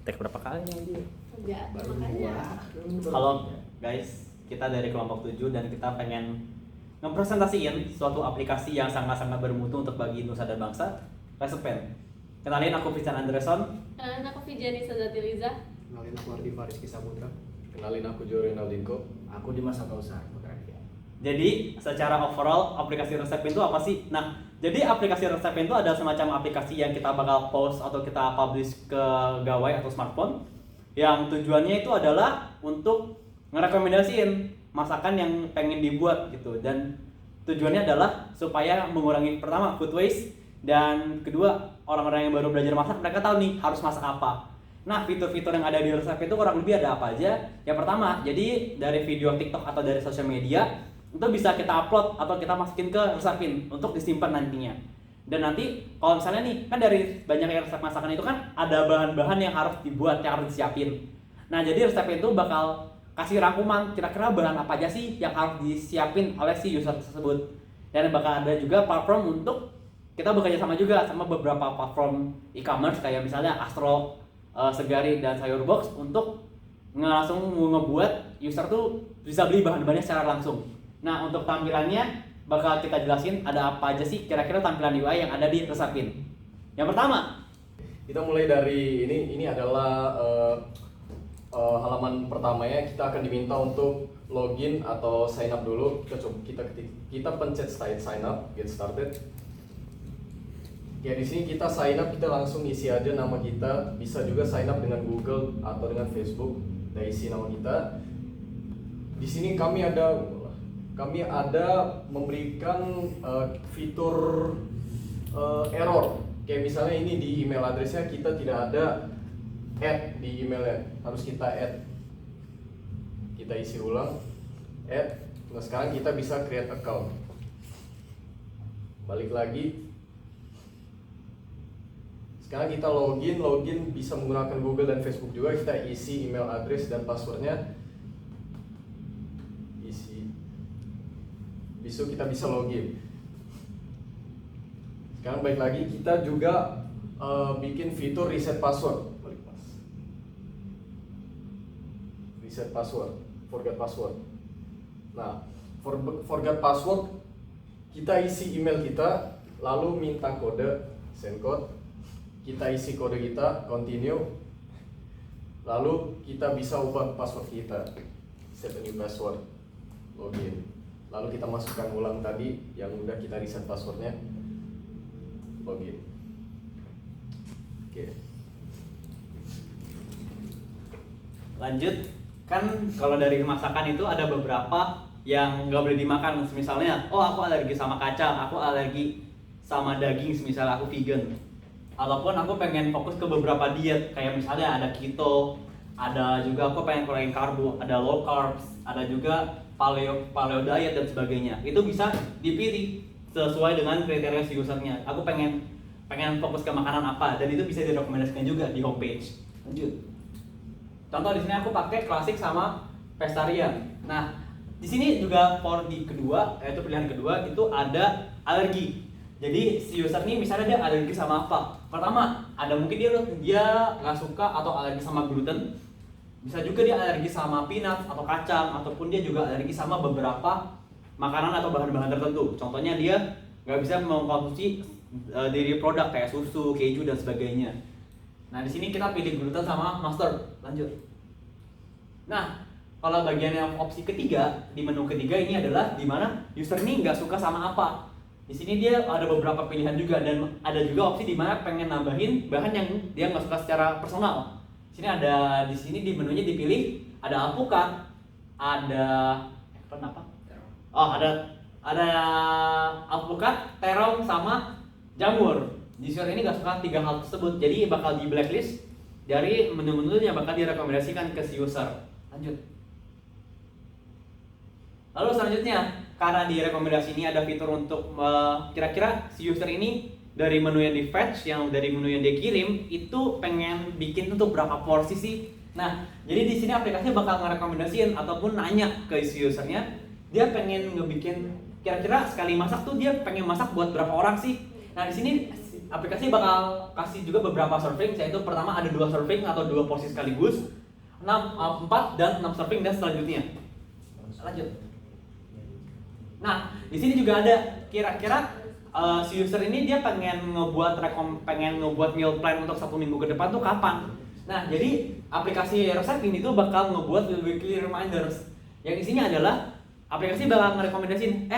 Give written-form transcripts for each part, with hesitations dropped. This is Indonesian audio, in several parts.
Tek berapa kali dia? Enggak, Baru makanya. Halo guys, kita dari kelompok 7 dan kita pengen ngepresentasiin suatu aplikasi yang sangat-sangat bermutu untuk bagi nusa dan bangsa, Resepen. Kenalin, aku Vincent Andreson. Kenalin aku Vijani Sazati Liza. Kenalin aku Ardi Fariski Samudra. Kenalin aku Jory Naldinko. Aku Dimas Akausar Putra. Jadi secara overall aplikasi Resepen itu apa sih? Nah, jadi aplikasi Resepen itu ada semacam aplikasi yang kita bakal post atau kita publish ke gawai atau smartphone, yang tujuannya itu adalah untuk ngerekomendasiin masakan yang pengen dibuat gitu, dan tujuannya adalah supaya mengurangi pertama food waste, dan kedua orang-orang yang baru belajar masak mereka tahu nih harus masak apa. Nah, fitur-fitur yang ada di Resep itu kurang lebih ada apa aja? Yang pertama, jadi dari video TikTok atau dari sosial media itu bisa kita upload atau kita masukin ke Resepin untuk disimpan nantinya. Dan nanti kalau misalnya nih, kan dari banyaknya resep masakan itu kan ada bahan-bahan yang harus dibuat, yang harus disiapin. Nah, jadi Resepin itu bakal kasih rangkuman kira-kira bahan apa aja sih yang harus disiapin oleh si user tersebut. Dan bakal ada juga platform untuk kita bekerja sama juga sama beberapa platform e-commerce kayak misalnya Astro, Segari, dan Sayurbox untuk langsung ngebuat user tuh bisa beli bahan-bahannya secara langsung. Nah, untuk tampilannya bakal kita jelasin ada apa aja sih kira-kira tampilan UI yang ada di Resepin. Yang pertama, Kita mulai dari ini adalah halaman pertamanya. Kita akan diminta untuk login atau sign up dulu. Kita pencet sign up, get started. Ya, di sini kita sign up, kita langsung isi aja nama kita. Bisa juga sign up dengan Google atau dengan Facebook. Kita isi nama kita. Di sini kami ada memberikan fitur error. Kayak misalnya ini di email addressnya kita tidak ada add di emailnya, harus kita add. Kita isi ulang, add. Nah, sekarang kita bisa create account. Balik lagi. Sekarang kita login bisa menggunakan Google dan Facebook juga. Kita isi email address dan passwordnya. Besok kita bisa login. Sekarang balik lagi, kita juga bikin fitur reset password. Reset password, forget password. Nah, forget password, kita isi email kita, lalu minta kode, send code. Kita isi kode kita, continue. Lalu kita bisa ubah password kita, set a new password, login. Lalu kita masukkan ulang tadi yang udah kita reset passwordnya, login. Oke. lanjut. Kan kalau dari masakan itu ada beberapa yang nggak boleh dimakan. Misalnya, oh aku alergi sama kacang, aku alergi sama daging, misalnya aku vegan. Ataupun aku pengen fokus ke beberapa diet, kayak misalnya ada keto, ada juga aku pengen kurangin karbo, ada low carbs, ada juga paleo diet dan sebagainya. Itu bisa dipilih sesuai dengan kriteria si usernya. Aku pengen fokus ke makanan apa, dan itu bisa direkomendasikan juga di homepage. Lanjut. Contoh di sini aku pakai klasik sama vegetarian. Nah, di sini juga di kedua, yaitu pilihan kedua itu ada alergi. Jadi si user ini misalnya dia alergi sama apa? Pertama, ada mungkin dia nggak suka atau alergi sama gluten. Bisa juga dia alergi sama peanut atau kacang, ataupun dia juga alergi sama beberapa makanan atau bahan-bahan tertentu. Contohnya dia nggak bisa mengkonsumsi dairy produk kayak susu, keju, dan sebagainya. Nah, di sini kita pilih gluten sama mustard. Lanjut. Nah, kalau bagian yang opsi ketiga, di menu ketiga ini adalah di mana user ini nggak suka sama apa. Di sini dia ada beberapa pilihan juga, dan ada juga opsi di mana pengen nambahin bahan yang dia nggak suka secara personal. Di sini di menunya dipilih ada alpukat, ada ada alpukat, terong, sama jamur. User ini nggak suka 3 hal tersebut, jadi bakal di blacklist dari menu-menu yang bakal direkomendasikan ke si user. Lanjut. Lalu selanjutnya, karena di rekomendasi ini ada fitur untuk kira-kira si user ini dari menu yang di fetch, yang dari menu yang dia kirim itu pengen bikin untuk berapa porsi sih. Nah, jadi di sini aplikasinya bakal ngerekomendasiin ataupun nanya ke si usernya, dia pengen ngebikin kira-kira sekali masak tuh dia pengen masak buat berapa orang sih. Nah, di sini aplikasi bakal kasih juga beberapa surfing, yaitu pertama ada 2 surfing atau 2 posisi sekaligus, 4 dan 6 surfing dan selanjutnya. Lanjut. Nah, di sini juga ada kira-kira si user ini dia pengen ngebuat meal plan untuk 1 minggu ke depan tuh kapan. Nah, jadi aplikasi resep ini tuh bakal ngebuat weekly reminders. Yang isinya adalah aplikasi bakal ngerekomendasiin,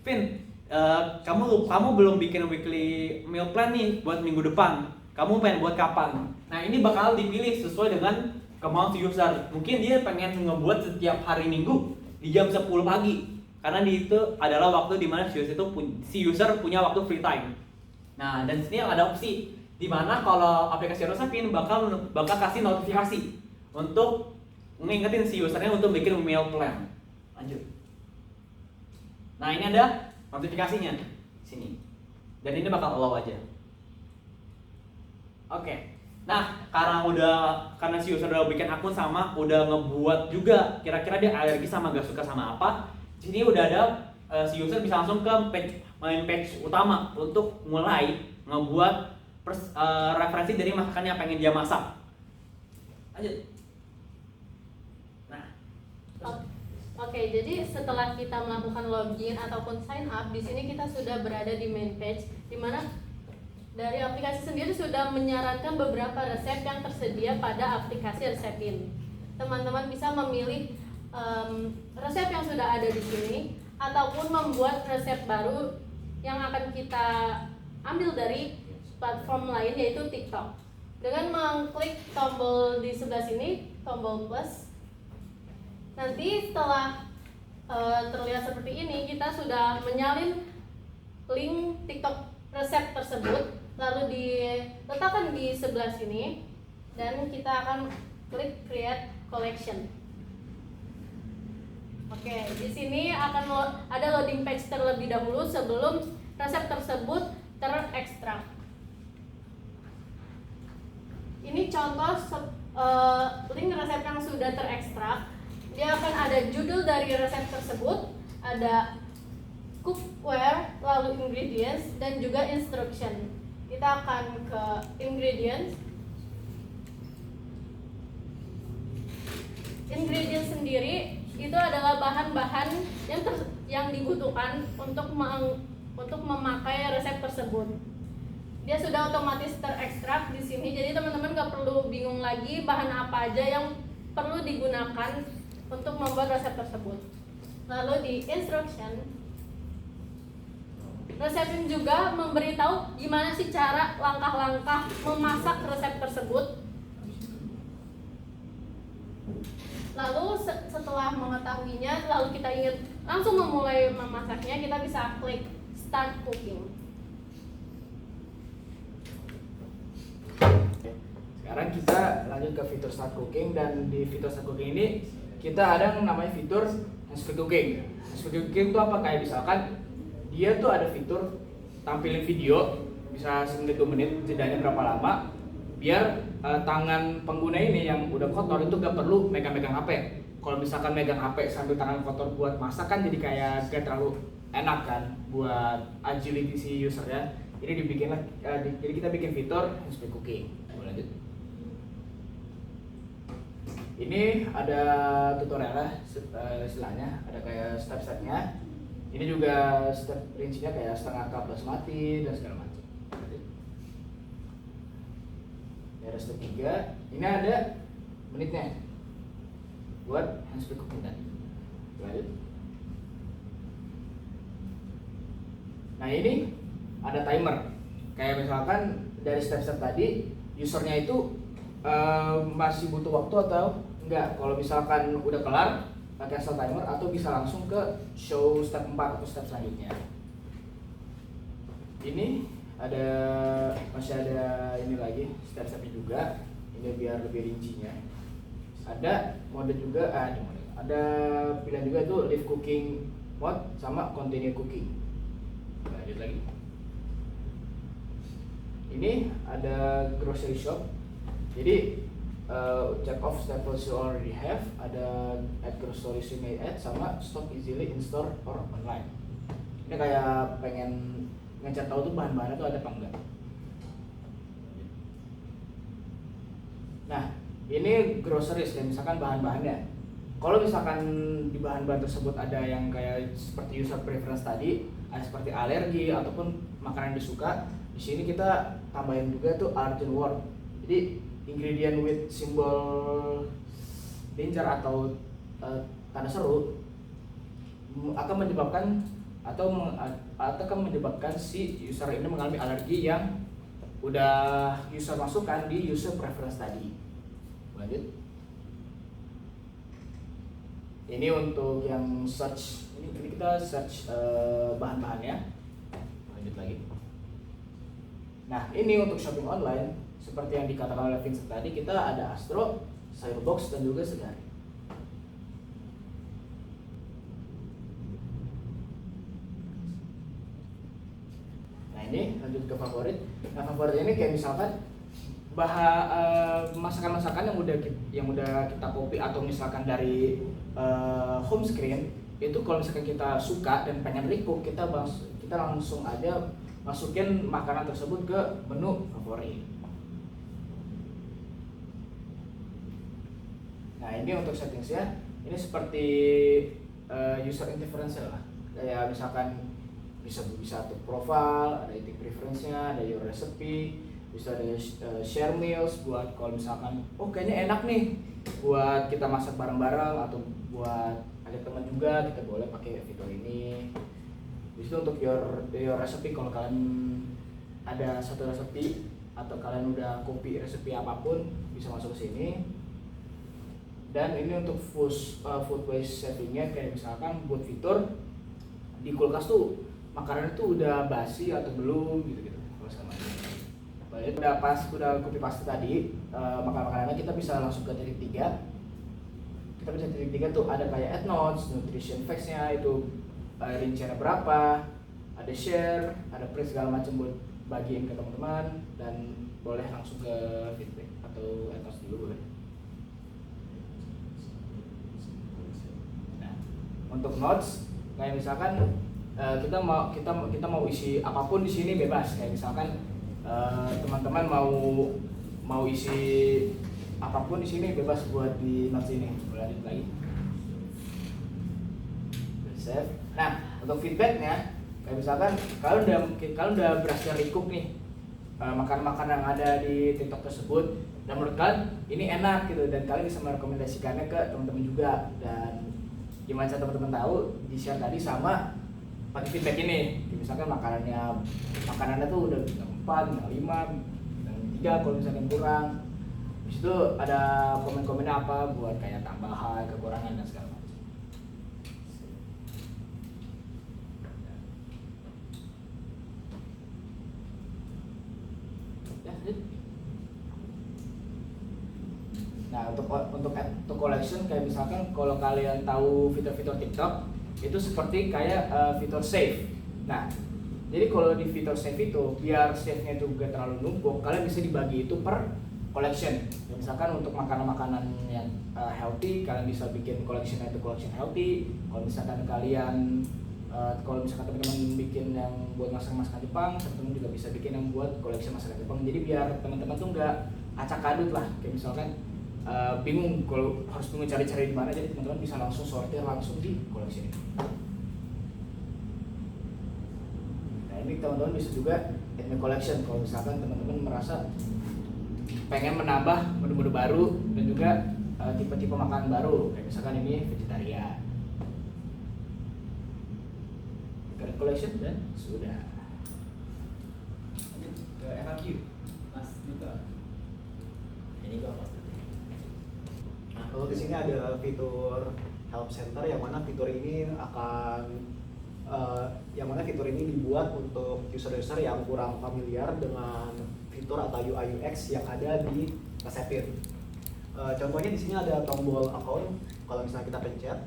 Vin, kamu belum bikin weekly meal plan nih buat minggu depan. Kamu pengen buat kapan? Nah, ini bakal dipilih sesuai dengan kemauan si user. Mungkin dia pengen ngebuat setiap hari Minggu di jam 10 pagi. Karena itu adalah waktu di mana si user punya waktu free time. Nah, dan sini ada opsi di mana kalau aplikasi Resepin bakal kasih notifikasi untuk ngingetin si usernya untuk bikin meal plan. Lanjut. Nah, ini ada notifikasinya sini. Dan ini bakal allow aja. Oke. Nah, karena si user udah bikin akun sama udah ngebuat juga kira-kira dia alergi sama gak suka sama apa. Di sini udah ada si user bisa langsung ke main page utama untuk mulai ngebuat referensi dari masakan yang pengen dia masak. Lanjut. Nah, Oke, jadi setelah kita melakukan login ataupun sign up, di sini kita sudah berada di main page, di mana dari aplikasi sendiri sudah menyarankan beberapa resep yang tersedia pada aplikasi Resepin. Teman-teman bisa memilih resep yang sudah ada di sini ataupun membuat resep baru yang akan kita ambil dari platform lain yaitu TikTok. Dengan mengklik tombol di sebelah sini, tombol plus, nanti setelah terlihat seperti ini, kita sudah menyalin link TikTok resep tersebut, lalu diletakkan di sebelah sini, dan kita akan klik create collection. Oke, di sini akan ada loading page terlebih dahulu sebelum resep tersebut terekstrak. Ini contoh link resep yang sudah terekstrak. Dia akan ada judul dari resep tersebut, ada cookware, lalu ingredients, dan juga instruction. Kita akan ke ingredients. Ingredients sendiri itu adalah bahan-bahan yang dibutuhkan untuk memakai resep tersebut. Dia sudah otomatis terekstrak di sini, jadi teman-teman gak perlu bingung lagi bahan apa aja yang perlu digunakan untuk membuat resep tersebut. Lalu di instruction, Resepin juga memberitahu gimana sih cara langkah-langkah memasak resep tersebut. Lalu setelah mengetahuinya, lalu kita ingin langsung memulai memasaknya, kita bisa klik start cooking. Sekarang kita lanjut ke fitur start cooking, dan di fitur start cooking ini kita ada yang namanya fitur speed cooking. Speed cooking itu apa? Kayak misalkan dia tuh ada fitur tampilin video bisa 1-2 menit, jedanya berapa lama, biar tangan pengguna ini yang udah kotor itu gak perlu megang-megang HP. Kalau misalkan megang HP sambil tangan kotor buat masak kan jadi kayak gak terlalu enak kan buat agility si usernya. Ini jadi kita bikin fitur speed cooking. Lanjut. Ini ada tutorialnya, istilahnya ada kayak step-stepnya. Ini juga step rincinya kayak setengah cup basmati dan segala macam. Ini ada step 3. Ini ada menitnya buat speed cooking tadi. Lanjut. Nah, ini ada timer. Kayak misalkan dari step-step tadi, usernya itu masih butuh waktu atau enggak. Kalau misalkan udah kelar, cancel timer, atau bisa langsung ke show step 4 atau step selanjutnya. Ini masih ada ini lagi step-stepnya juga. Ini biar lebih rincinya. Ada mode juga, ada pilihan juga itu live cooking mode sama continue cooking. Lanjut lagi. Ini ada grocery shop. Jadi check off staples you already have, ada add groceries you may add, sama stock easily in store or online. Ini kayak pengen ngecek tahu tuh bahan-bahannya tuh ada apa enggak. ini groceries dan misalkan bahan-bahannya. Kalau misalkan di bahan-bahan tersebut ada yang kayak seperti user preference tadi, ada seperti alergi ataupun makanan yang disuka, di sini kita tambahin juga tuh urgent word. Jadi ingredient with simbol danger atau tanda seru akan menyebabkan akan menyebabkan si user ini mengalami alergi yang udah user masukkan di user preference tadi. Lanjut. Ini untuk yang search, ini kita search bahan-bahannya. Lanjut lagi. Nah, ini untuk shopping online seperti yang dikatakan oleh Vincent tadi, kita ada Astro, Cyberbox dan juga Segari. Nah, ini lanjut ke favorit. Nah, favorit ini kayak misalkan masakan-masakan yang udah kita copy atau misalkan dari home screen itu, kalau misalkan kita suka dan pengen recook, kita langsung aja masukin makanan tersebut ke menu favorit. Nah, ini untuk settingsnya, ini seperti user interference lah, kayak misalkan bisa untuk profile, ada eating preference-nya, ada your recipe, bisa ada share meals buat kalau misalkan kayaknya enak nih buat kita masak bareng-bareng atau buat ajak teman juga, kita boleh pakai fitur ini. Bisa untuk your recipe, kalau kalian ada satu resepi atau kalian udah copy resepi apapun bisa masuk ke sini. Dan ini untuk food waste savingnya, kayak misalkan buat fitur di kulkas tuh makanan itu udah basi atau belum gitu kalau sama ini. Udah copy paste tadi makanannya, kita bisa langsung ke titik 3. Kita bisa titik 3 tuh ada kayak add notes, nutrition facts-nya itu rinciannya berapa, ada share, ada print segala macam buat bagiin ke teman-teman, dan boleh langsung ke feedback atau add notes dulu boleh. Nah, untuk notes kayak misalkan kita mau isi apapun di sini bebas, kayak misalkan teman-teman mau isi apapun di sini bebas buat di notes ini. Lanjut lagi. Save. Nah, untuk feedbacknya, kayak misalkan kalian udah berhasil recook nih makan-makan yang ada di TikTok tersebut, dan menurut kalian ini enak gitu, dan kalian bisa merekomendasikannya ke teman-teman juga. Dan gimana cara teman-teman tahu? Di share tadi sama pakai feedback ini. Misalkan makanannya tuh udah 4, 5, 3 kalau misalkan kurang. Di situ ada komen-komennya apa buat kayak tambahan, kekurangan dan segala macam. Nah, untuk collection, kayak misalkan kalau kalian tahu fitur-fitur TikTok itu seperti kayak fitur save. Nah, jadi kalau di fitur save itu biar save-nya itu gak terlalu numpuk, kalian bisa dibagi itu per collection. Ya, misalkan untuk makanan-makanan yang healthy, kalian bisa bikin collection-nya itu collection healthy. Kalau misalkan teman-teman bikin yang buat masakan Jepang, teman-teman juga bisa bikin yang buat collection masakan Jepang. Jadi biar teman-teman tuh nggak acak adut lah, kayak misalkan bingung kalau harus cari-cari di mana, jadi teman-teman bisa langsung sortir langsung di collection ini. Nah, ini teman-teman bisa juga add new collection kalau misalkan teman-teman merasa pengen menambah menu-menu baru dan juga tipe-tipe makanan baru, kayak misalkan ini vegetarian. Create collection dan sudah. Lanjut ke FAQ, Mas Dito. Ini gua apa? Nah, kalau di sini ada fitur help center yang mana fitur ini dibuat untuk user-user yang kurang familiar dengan fitur atau UI UX yang ada di Kasepin. Contohnya di sini ada tombol account. Kalau misalnya kita pencet,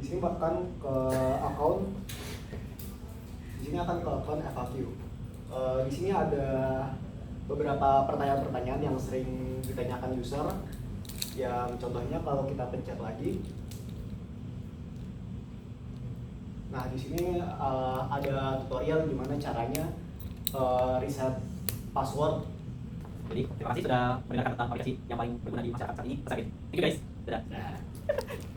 di sini akan ke account. Di sini akan ke account FAQ. Di sini ada beberapa pertanyaan-pertanyaan yang sering ditanyakan user, yang contohnya kalau kita pencet lagi, nah di sini ada tutorial gimana caranya reset password Jadi terima kasih sudah mendengarkan tentang aplikasi yang paling berguna di masyarakat saat ini. Thank you guys. Dadah.